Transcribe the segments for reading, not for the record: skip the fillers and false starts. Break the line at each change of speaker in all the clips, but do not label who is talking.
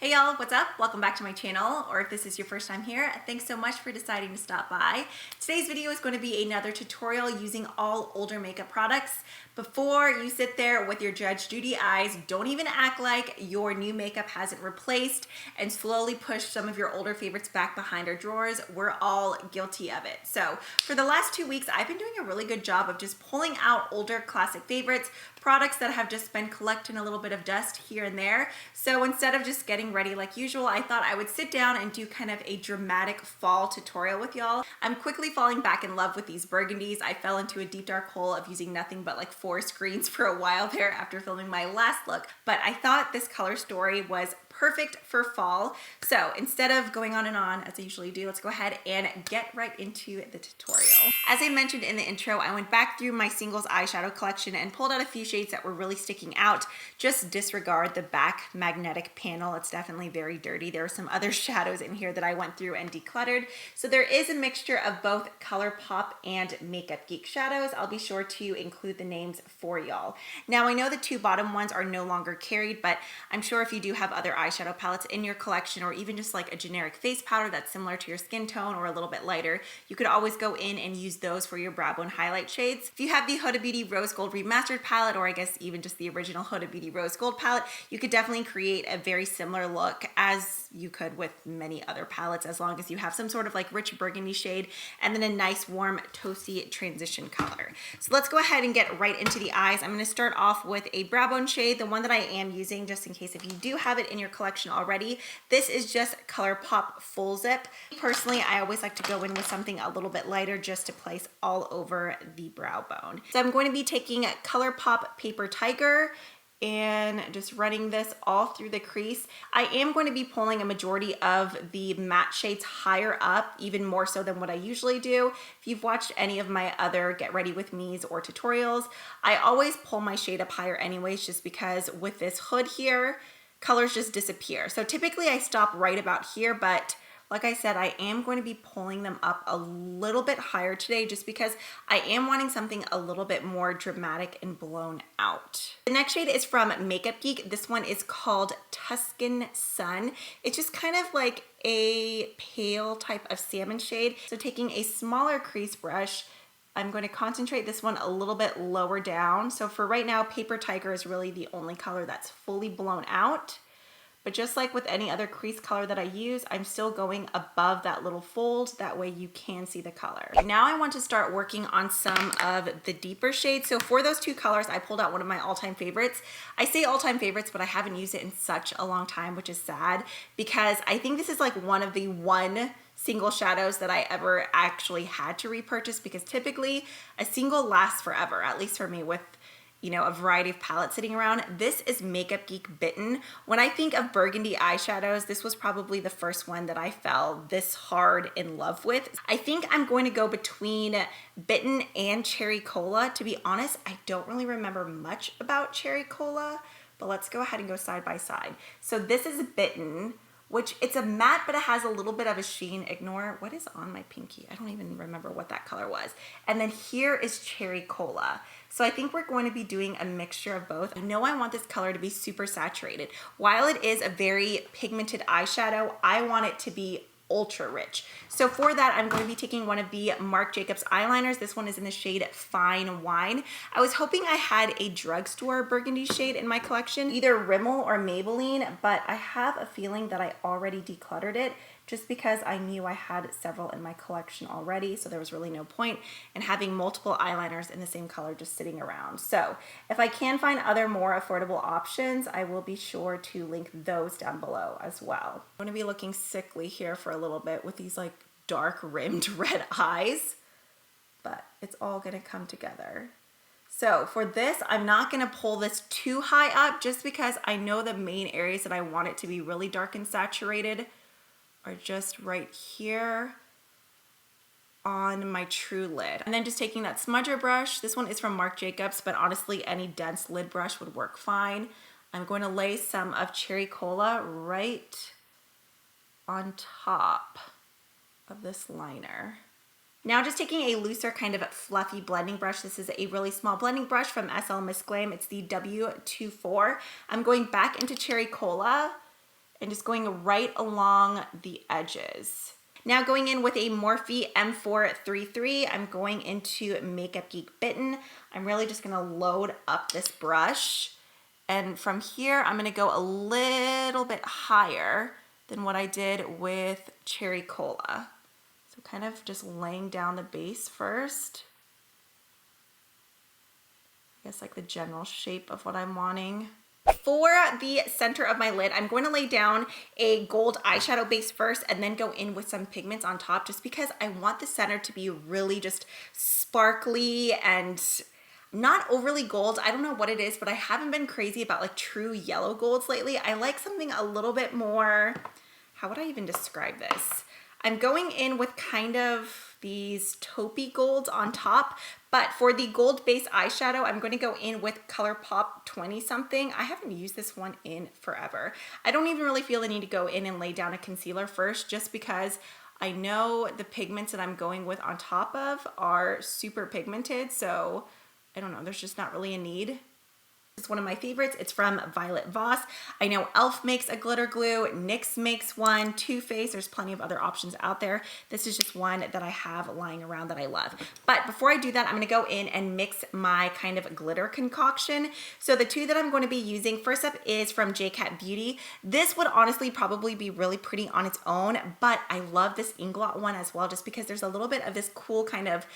Hey y'all, what's up? Welcome back to my channel, or if this is your first time here, thanks so much for deciding to stop by. Today's video is going to be another tutorial using all older makeup products. Before you sit there with your Judge Judy eyes, don't even act like your new makeup hasn't replaced and slowly push some of your older favorites back behind our drawers. We're all guilty of it. So for the last 2 weeks, I've been doing a really good job of just pulling out older classic favorites, products that have just been collecting a little bit of dust here and there. So instead of just getting ready like usual, I thought I would sit down and do kind of a dramatic fall tutorial with y'all. I'm quickly falling back in love with these burgundies. I fell into a deep dark hole of using nothing but like 4 screens for a while there after filming my last look, but I thought this color story was perfect for fall. So instead of going on and on as I usually do, let's go ahead and get right into the tutorial. As I mentioned in the intro, I went back through my singles eyeshadow collection and pulled out a few shades that were really sticking out. Just disregard the back magnetic panel. It's definitely very dirty. There are some other shadows in here that I went through and decluttered. So there is a mixture of both ColourPop and Makeup Geek shadows. I'll be sure to include the names for y'all. Now I know the 2 bottom ones are no longer carried, but I'm sure if you do have other eyeshadow palettes in your collection, or even just like a generic face powder that's similar to your skin tone or a little bit lighter, you could always go in and use those for your brow bone highlight shades. If you have the Huda Beauty Rose Gold Remastered palette, or I guess even just the original Huda Beauty Rose Gold palette, you could definitely create a very similar look as you could with many other palettes, as long as you have some sort of like rich burgundy shade and then a nice warm toasty transition color. So let's go ahead and get right into the eyes. I'm going to start off with a brow bone shade, the one that I am using, just in case if you do have it in your collection already. This is just ColourPop Full Zip. Personally, I always like to go in with something a little bit lighter just to place all over the brow bone. So I'm going to be taking ColourPop Paper Tiger and just running this all through the crease. I am going to be pulling a majority of the matte shades higher up, even more so than what I usually do. If you've watched any of my other Get Ready With Me's or tutorials, I always pull my shade up higher anyways, just because with this hood here, colors just disappear. So typically I stop right about here, but like I said, I am going to be pulling them up a little bit higher today just because I am wanting something a little bit more dramatic and blown out. The next shade is from Makeup Geek. This one is called Tuscan Sun. It's just kind of like a pale type of salmon shade. So taking a smaller crease brush, I'm going to concentrate this one a little bit lower down. So for right now, Paper Tiger is really the only color that's fully blown out. But just like with any other crease color that I use, I'm still going above that little fold. That way you can see the color. Now I want to start working on some of the deeper shades. So for those 2 colors, I pulled out one of my all-time favorites. I say all-time favorites, but I haven't used it in such a long time, which is sad, because I think this is like one of the single shadows that I ever actually had to repurchase, because typically a single lasts forever, at least for me, with a variety of palettes sitting around. This is Makeup Geek Bitten. When I think of burgundy eyeshadows, this was probably the first one that I fell this hard in love with. I think I'm going to go between Bitten and Cherry Cola. To be honest, I don't really remember much about Cherry Cola, but let's go ahead and go side by side. So this is Bitten, which it's a matte, but it has a little bit of a sheen. Ignore what is on my pinky. I don't even remember what that color was. And then here is Cherry Cola. So I think we're going to be doing a mixture of both. I know I want this color to be super saturated. While it is a very pigmented eyeshadow, I want it to be ultra rich. So for that, I'm going to be taking one of the Marc Jacobs eyeliners. This one is in the shade Fine Wine. I was hoping I had a drugstore burgundy shade in my collection, either Rimmel or Maybelline, but I have a feeling that I already decluttered it just because I knew I had several in my collection already, so there was really no point in having multiple eyeliners in the same color just sitting around. So if I can find other more affordable options, I will be sure to link those down below as well. I'm gonna be looking sickly here for a little bit with these like dark rimmed red eyes, but it's all gonna come together. So for this, I'm not gonna pull this too high up just because I know the main areas that I want it to be really dark and saturated are just right here on my true lid. And then just taking that smudger brush, this one is from Marc Jacobs, but honestly any dense lid brush would work fine. I'm going to lay some of Cherry Cola right on top of this liner. Now just taking a looser kind of fluffy blending brush. This is a really small blending brush from SL Miss Glam. It's the W24. I'm going back into Cherry Cola and just going right along the edges. Now going in with a Morphe M433, I'm going into Makeup Geek Bitten. I'm really just gonna load up this brush. And from here, I'm gonna go a little bit higher than what I did with Cherry Cola. So kind of just laying down the base first. I guess like the general shape of what I'm wanting. For the center of my lid, I'm going to lay down a gold eyeshadow base first and then go in with some pigments on top, just because I want the center to be really just sparkly and not overly gold. I don't know what it is, but I haven't been crazy about like true yellow golds lately. I like something a little bit more, how would I even describe this? I'm going in with kind of these taupey golds on top, but for the gold base eyeshadow, I'm going to go in with ColourPop 20 something. I haven't used this one in forever. I don't even really feel the need to go in and lay down a concealer first, just because I know the pigments that I'm going with on top of are super pigmented, so I don't know, there's just not really a need. It's one of my favorites. It's from Violet Voss. I know e.l.f. makes a glitter glue, NYX makes one, Too Faced, there's plenty of other options out there. This is just one that I have lying around that I love. But before I do that, I'm gonna go in and mix my kind of glitter concoction. So the two that I'm going to be using, first up is from JCat Beauty. This would honestly probably be really pretty on its own, but I love this Inglot one as well, just because there's a little bit of this cool kind of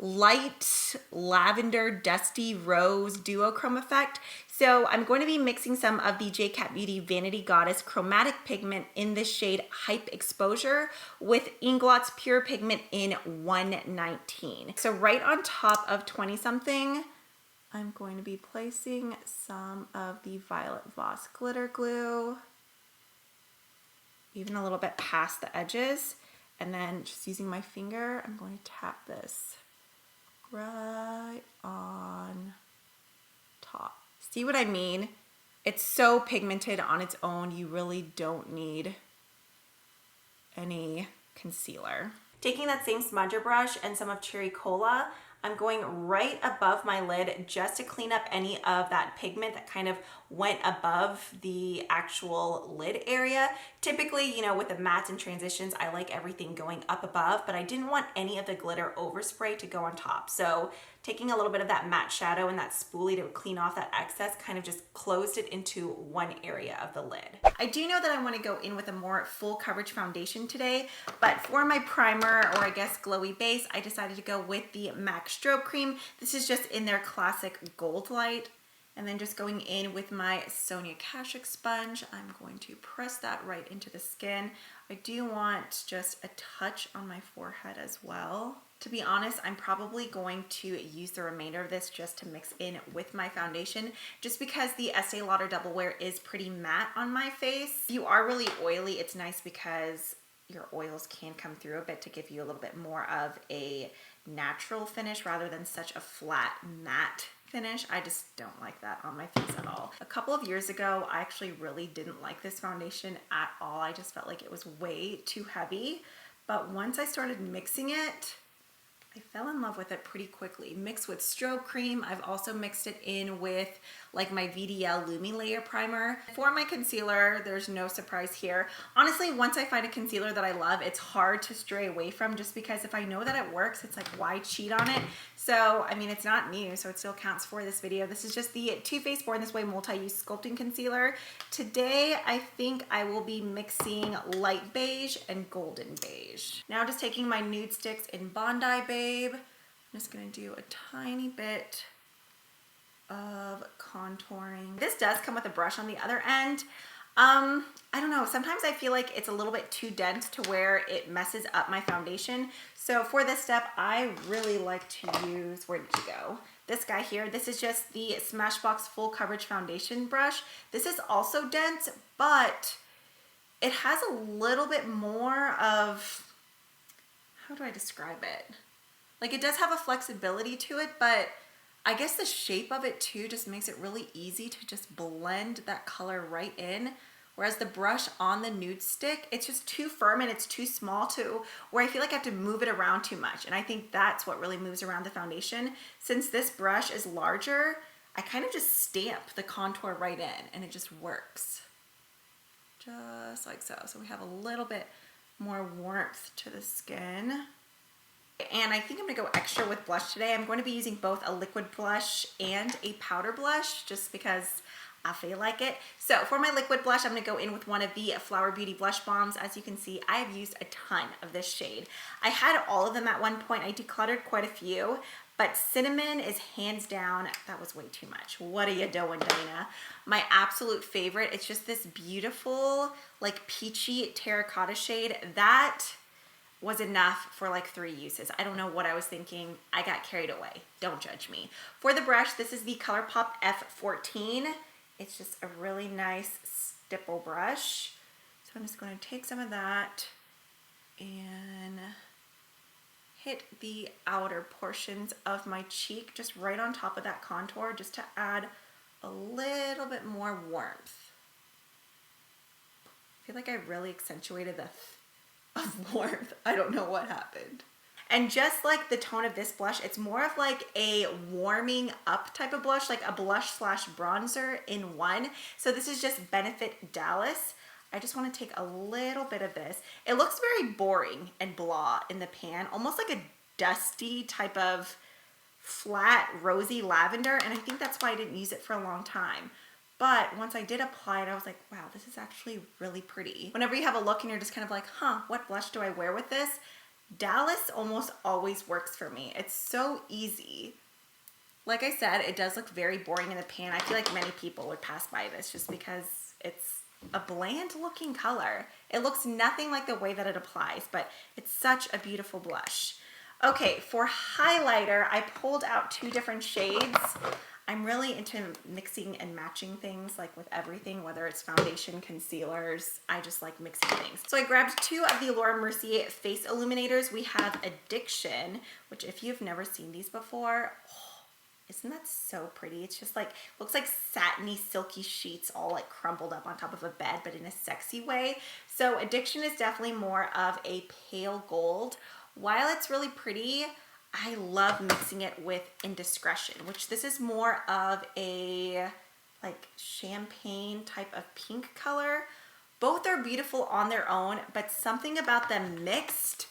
light lavender dusty rose duochrome effect. So I'm going to be mixing some of the JCat Beauty Vanity Goddess chromatic pigment in the shade Hype Exposure with Inglot's Pure Pigment in 119. So right on top of 20 something, I'm going to be placing some of the Violet Voss glitter glue, even a little bit past the edges, and then just using my finger, I'm going to tap this right on top. See what I mean? It's so pigmented on its own, you really don't need any concealer. Taking that same smudger brush and some of Cherry Cola, I'm going right above my lid just to clean up any of that pigment that kind of went above the actual lid area. Typically, you know, with the mattes and transitions, I like everything going up above, but I didn't want any of the glitter overspray to go on top. So taking a little bit of that matte shadow and that spoolie to clean off that excess kind of just closed it into one area of the lid. I do know that I want to go in with a more full coverage foundation today, but for my primer, or I guess glowy base, I decided to go with the MAC Strobe Cream. This is just in their classic gold light. And then just going in with my Sonia Kashuk sponge, I'm going to press that right into the skin. I do want just a touch on my forehead as well. To be honest, I'm probably going to use the remainder of this just to mix in with my foundation, just because the Estee Lauder Double Wear is pretty matte on my face. If you are really oily, it's nice because your oils can come through a bit to give you a little bit more of a natural finish rather than such a flat matte finish. I just don't like that on my face at all. A couple of years ago, I actually really didn't like this foundation at all. I just felt like it was way too heavy. But once I started mixing it, I fell in love with it pretty quickly. Mixed with strobe cream. I've also mixed it in with like my VDL Lumi Layer Primer. For my concealer, there's no surprise here. Honestly, once I find a concealer that I love, it's hard to stray away from, just because if I know that it works, it's like, why cheat on it? So, I mean, it's not new, so it still counts for this video. This is just the Too Faced Born This Way Multi-Use Sculpting Concealer. Today, I think I will be mixing light beige and golden beige. Now just taking my nude sticks in Bondi Babe. I'm just gonna do a tiny bit of contouring. This does come with a brush on the other end. I don't know, sometimes I feel like it's a little bit too dense to where it messes up my foundation. So for this step, I really like to use, where did you go? This guy here. This is just the Smashbox Full Coverage Foundation brush. This is also dense, but it has a little bit more of, how do I describe it? Like, it does have a flexibility to it, but I guess the shape of it too just makes it really easy to just blend that color right in. Whereas the brush on the nude stick, it's just too firm and it's too small to where I feel like I have to move it around too much. And I think that's what really moves around the foundation. Since this brush is larger, I kind of just stamp the contour right in and it just works. just like so. So we have a little bit more warmth to the skin. And I think I'm gonna go extra with blush today. I'm going to be using both a liquid blush and a powder blush just because I feel like it. So for my liquid blush, I'm gonna go in with one of the Flower Beauty blush bombs. As you can see, I have used a ton of this shade. I had all of them at one point. I decluttered quite a few, but cinnamon is hands down, that was way too much. What are you doing, Danna? My absolute favorite. It's just this beautiful, like peachy terracotta shade. That was enough for like 3 uses. I don't know what I was thinking. I got carried away. Don't judge me. For the brush, this is the ColourPop F14. It's just a really nice stipple brush. So I'm just going to take some of that and hit the outer portions of my cheek, just right on top of that contour, just to add a little bit more warmth. I feel like I really accentuated the of warmth. I don't know what happened. And just like the tone of this blush, it's more of like a warming up type of blush, like a blush slash bronzer in one. So this is just Benefit Dallas. I just want to take a little bit of this. It looks very boring and blah in the pan, almost like a dusty type of flat rosy lavender. And I think that's why I didn't use it for a long time. But once I did apply it, I was like, wow, this is actually really pretty. Whenever you have a look and you're just kind of like, huh, what blush do I wear with this? Dallas almost always works for me. It's so easy. Like I said, it does look very boring in the pan. I feel like many people would pass by this just because it's a bland looking color. It looks nothing like the way that it applies, but it's such a beautiful blush. Okay, for highlighter, I pulled out 2 different shades. I'm really into mixing and matching things, like with everything, whether it's foundation, concealers. I just like mixing things. So I grabbed 2 of the Laura Mercier face illuminators. We have Addiction, which if you've never seen these before, oh, isn't that so pretty? It's just like, looks like satiny, silky sheets all like crumpled up on top of a bed, but in a sexy way. So Addiction is definitely more of a pale gold. While it's really pretty, I love mixing it with Indiscretion, which this is more of a like champagne type of pink color. Both are beautiful on their own, but something about them mixed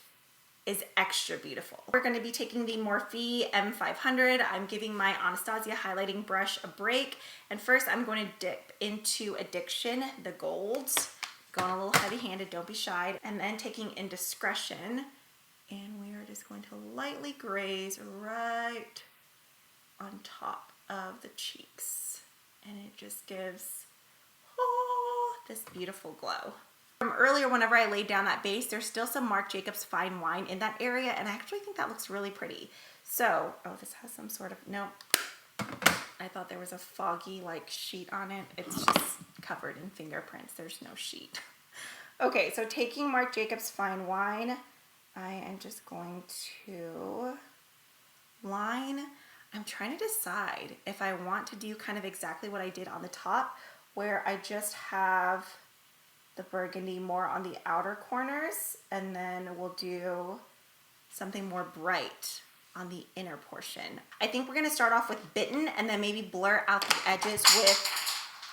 is extra beautiful. We're going to be taking the Morphe M500. I'm giving my Anastasia highlighting brush a break. And first I'm going to dip into Addiction, the golds. Going a little heavy-handed, don't be shy. And then taking Indiscretion. And we are just going to lightly graze right on top of the cheeks. And it just gives this beautiful glow. From earlier, whenever I laid down that base, there's still some Marc Jacobs Fine Wine in that area, and I actually think that looks really pretty. So, oh, this has some sort of, no, I thought there was a foggy like sheet on it. It's just covered in fingerprints. There's no sheet. Okay, so taking Marc Jacobs Fine Wine, I am just going to line. I'm trying to decide if I want to do kind of exactly what I did on the top, where I just have the burgundy more on the outer corners, and then we'll do something more bright on the inner portion. I think we're gonna start off with Bitten and then maybe blur out the edges with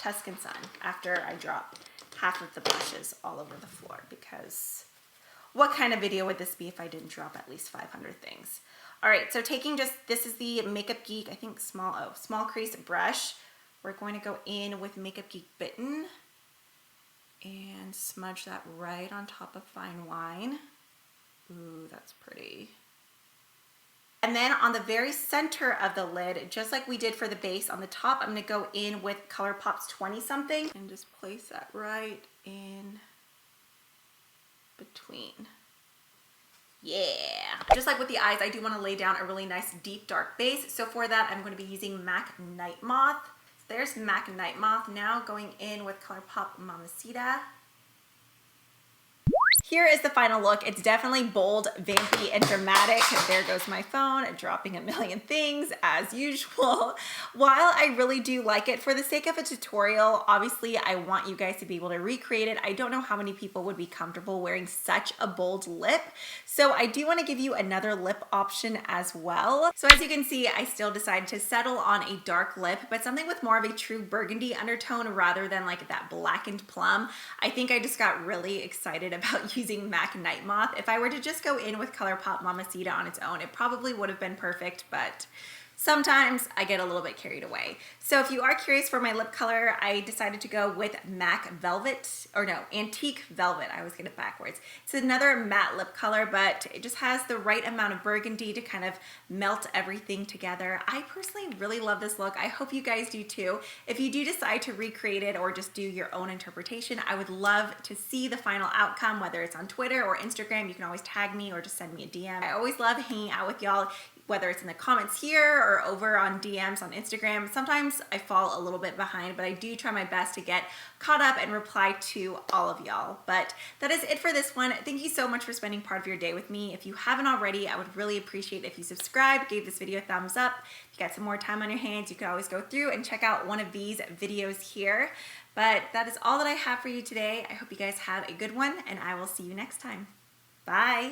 Tuscan Sun after I drop half of the brushes all over the floor, because what kind of video would this be if I didn't drop at least 500 things? All right, so taking just, this is the Makeup Geek, I think small crease brush. We're going to go in with Makeup Geek Bitten and smudge that right on top of Fine Wine. Ooh, that's pretty. And then on the very center of the lid, just like we did for the base on the top, I'm gonna go in with ColourPop's 20 something and just place that right in between. Yeah. Just like with the eyes, I do want to lay down a really nice deep dark base. So for that, I'm going to be using MAC Night Moth. There's MAC Night Moth. Now going in with ColourPop Mamacita. Here is the final look. It's definitely bold, vampy, and dramatic. There goes my phone, dropping a million things as usual. While I really do like it, for the sake of a tutorial, obviously I want you guys to be able to recreate it. I don't know how many people would be comfortable wearing such a bold lip. So I do want to give you another lip option as well. So as you can see, I still decided to settle on a dark lip, but something with more of a true burgundy undertone rather than like that blackened plum. I think I just got really excited about using MAC Night Moth. If I were to just go in with ColourPop Mamacita on its own, it probably would have been perfect, but sometimes I get a little bit carried away. So if you are curious for my lip color, I decided to go with MAC Velvet, or no, Antique Velvet. I always get it backwards. It's another matte lip color, but it just has the right amount of burgundy to kind of melt everything together. I personally really love this look. I hope you guys do too. If you do decide to recreate it or just do your own interpretation, I would love to see the final outcome, whether it's on Twitter or Instagram. You can always tag me or just send me a DM. I always love hanging out with y'all, whether it's in the comments here or over on DMs on Instagram. Sometimes I fall a little bit behind, but I do try my best to get caught up and reply to all of y'all. But that is it for this one. Thank you so much for spending part of your day with me. If you haven't already, I would really appreciate if you subscribe, gave this video a thumbs up. If you got some more time on your hands, you can always go through and check out one of these videos here. But that is all that I have for you today. I hope you guys have a good one, and I will see you next time. Bye.